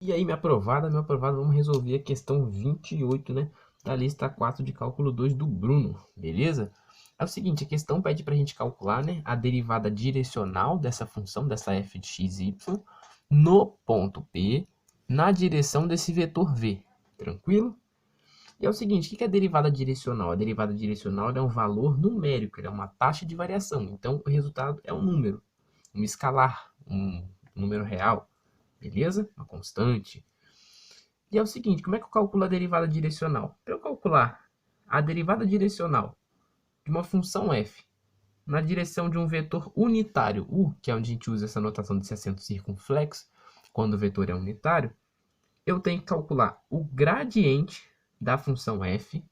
E aí, minha aprovada, vamos resolver a questão 28, né, da lista 4 de cálculo 2 do Bruno, beleza? É o seguinte, a questão pede para a gente calcular, né, a derivada direcional dessa função, dessa f de x, y, no ponto P, na direção desse vetor v, tranquilo? E é o seguinte, o que é a derivada direcional? A derivada direcional é um valor numérico, é uma taxa de variação, então o resultado é um número, um escalar, um número real, beleza? Uma constante. E é o seguinte, como é que eu calculo a derivada direcional? Para eu calcular a derivada direcional de uma função f na direção de um vetor unitário, u, que é onde a gente usa essa notação desse acento circunflexo, quando o vetor é unitário, eu tenho que calcular o gradiente da função f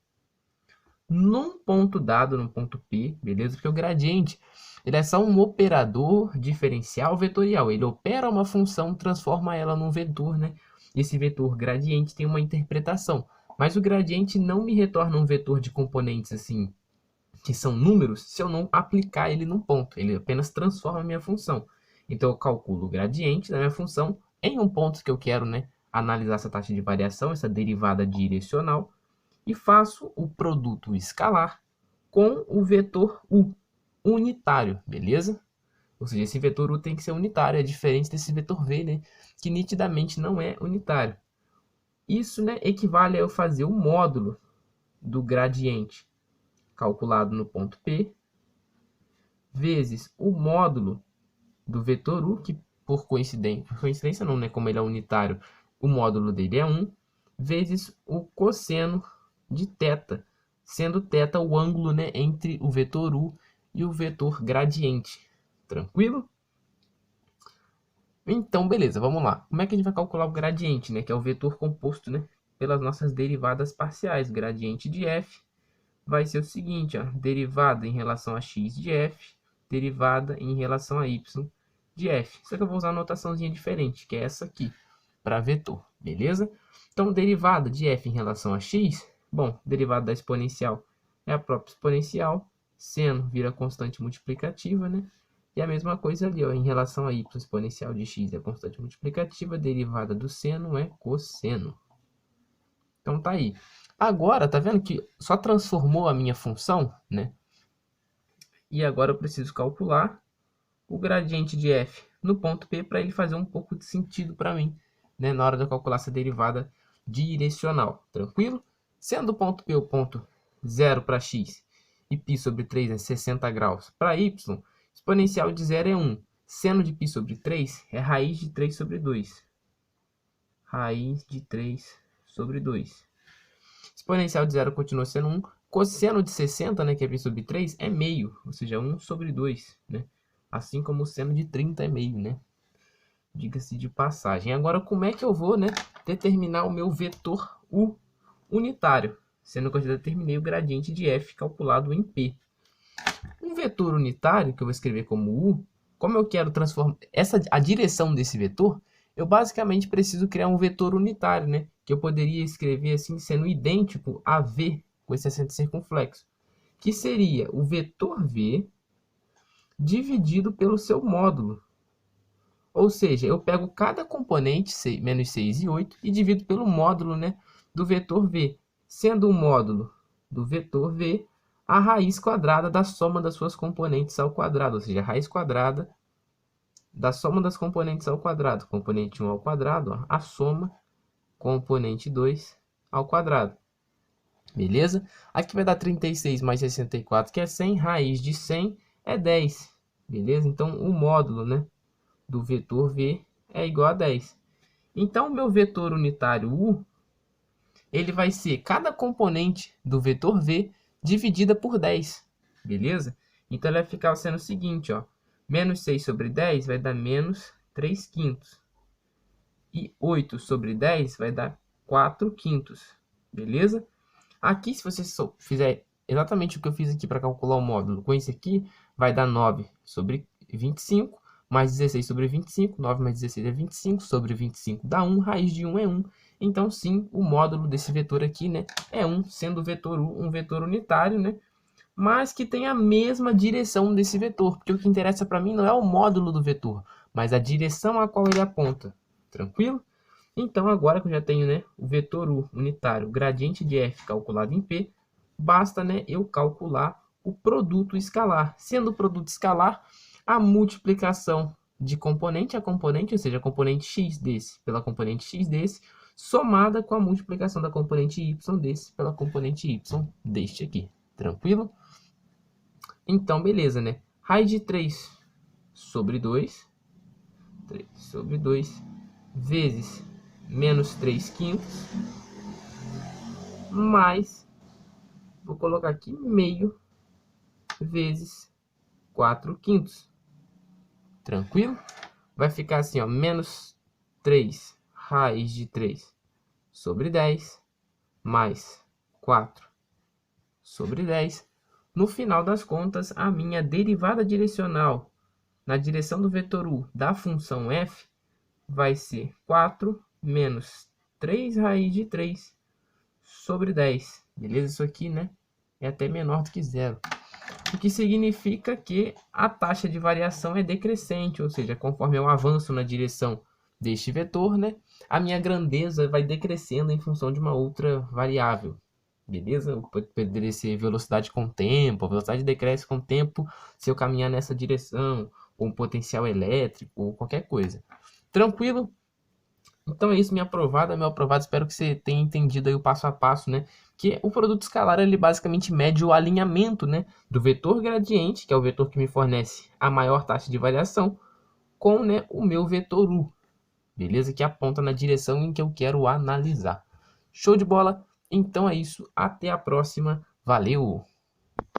num ponto dado, num ponto P, beleza? Porque o gradiente ele é só um operador diferencial vetorial. Ele opera uma função, transforma ela num vetor, né? Esse vetor gradiente tem uma interpretação. Mas o gradiente não me retorna um vetor de componentes assim, que são números, se eu não aplicar ele num ponto. Ele apenas transforma a minha função. Então eu calculo o gradiente da minha função em um ponto que eu quero, né? Analisar essa taxa de variação, essa derivada direcional e faço o produto escalar com o vetor u unitário, beleza? Ou seja, esse vetor u tem que ser unitário, é diferente desse vetor v, né, que nitidamente não é unitário. Isso, né, equivale a eu fazer o módulo do gradiente calculado no ponto P vezes o módulo do vetor u, que por coincidência não, né, como ele é unitário, o módulo dele é 1, vezes o cosseno de θ, sendo θ o ângulo, né, entre o vetor u e o vetor gradiente. Tranquilo? Então, beleza, vamos lá. Como é que a gente vai calcular o gradiente, né, que é o vetor composto, né, pelas nossas derivadas parciais? Gradiente de f vai ser o seguinte, ó, derivada em relação a x de f, derivada em relação a y de f. Só que eu vou usar uma notaçãozinha diferente, que é essa aqui, para vetor, beleza? Então, derivada de f em relação a x, bom, derivada da exponencial é a própria exponencial, seno vira constante multiplicativa, né? E a mesma coisa ali, ó, em relação a y, exponencial de x é constante multiplicativa, derivada do seno é cosseno. Então tá aí. Agora, tá vendo que só transformou a minha função, né? E agora eu preciso calcular o gradiente de f no ponto P para ele fazer um pouco de sentido para mim, né? Na hora de eu calcular essa derivada direcional, tranquilo? Sendo o ponto P o ponto 0 para x e π sobre 3 é 60 graus para y, exponencial de 0 é 1. Seno de π sobre 3 é raiz de 3 sobre 2. Raiz de 3 sobre 2. Exponencial de 0 continua sendo 1. Cosseno de 60, né, que é π sobre 3, é meio, ou seja, 1 sobre 2, né? Assim como o seno de 30 é meio, né? Diga-se de passagem. Agora, como é que eu vou, né, determinar o meu vetor u unitário? Sendo que eu já determinei o gradiente de f calculado em p. Um vetor unitário, que eu vou escrever como u, como eu quero transformar a direção desse vetor, eu basicamente preciso criar um vetor unitário, né? Que eu poderia escrever assim, sendo idêntico a v, com esse acento circunflexo, que seria o vetor v dividido pelo seu módulo. Ou seja, eu pego cada componente, menos 6 e 8, e divido pelo módulo, né, do vetor v, sendo o módulo do vetor v a raiz quadrada da soma das suas componentes ao quadrado, ou seja, a raiz quadrada da soma das componentes ao quadrado, componente 1 ao quadrado, ó, a soma componente 2 ao quadrado. Beleza? Aqui vai dar 36 mais 64, que é 100, raiz de 100 é 10. Beleza? Então, o módulo, né, do vetor v é igual a 10. Então, o meu vetor unitário u, ele vai ser cada componente do vetor v dividida por 10. Beleza? Então, ele vai ficar sendo o seguinte, ó. Menos 6 sobre 10 vai dar menos 3 quintos. E 8 sobre 10 vai dar 4 quintos. Beleza? Aqui, se você fizer exatamente o que eu fiz aqui para calcular o módulo, com esse aqui, vai dar 9 sobre 25, mais 16 sobre 25, 9 mais 16 é 25, sobre 25 dá 1, raiz de 1 é 1. Então, sim, o módulo desse vetor aqui, né, é 1, sendo o vetor u um vetor unitário, né, mas que tem a mesma direção desse vetor, porque o que interessa para mim não é o módulo do vetor, mas a direção a qual ele aponta. Tranquilo? Então, agora que eu já tenho, né, o vetor U unitário, gradiente de f calculado em P, basta, né, eu calcular o produto escalar. Sendo o produto escalar, a multiplicação de componente a componente, ou seja, a componente x desse pela componente x desse, somada com a multiplicação da componente y desse pela componente y deste aqui. Tranquilo? Então, beleza, né? Raiz de 3 sobre 2, 3 sobre 2, vezes menos 3 quintos, mais, vou colocar aqui, meio, vezes 4 quintos. Tranquilo? Vai ficar assim, ó, menos 3 raiz de 3 sobre 10, mais 4 sobre 10. No final das contas, a minha derivada direcional na direção do vetor U da função f vai ser 4 menos 3 raiz de 3 sobre 10. Beleza? Isso aqui, né, é até menor do que zero. O que significa que a taxa de variação é decrescente, ou seja, conforme eu avanço na direção deste vetor, né, a minha grandeza vai decrescendo em função de uma outra variável. Beleza? Poderia ser velocidade com tempo, a velocidade decresce com o tempo se eu caminhar nessa direção, ou um potencial elétrico, ou qualquer coisa. Tranquilo? Então é isso, minha aprovada, meu aprovado. Espero que você tenha entendido aí o passo a passo, né? Que o produto escalar, ele basicamente mede o alinhamento, né, do vetor gradiente, que é o vetor que me fornece a maior taxa de variação, com, né, o meu vetor U, beleza? Que aponta na direção em que eu quero analisar. Show de bola? Então é isso. Até a próxima. Valeu!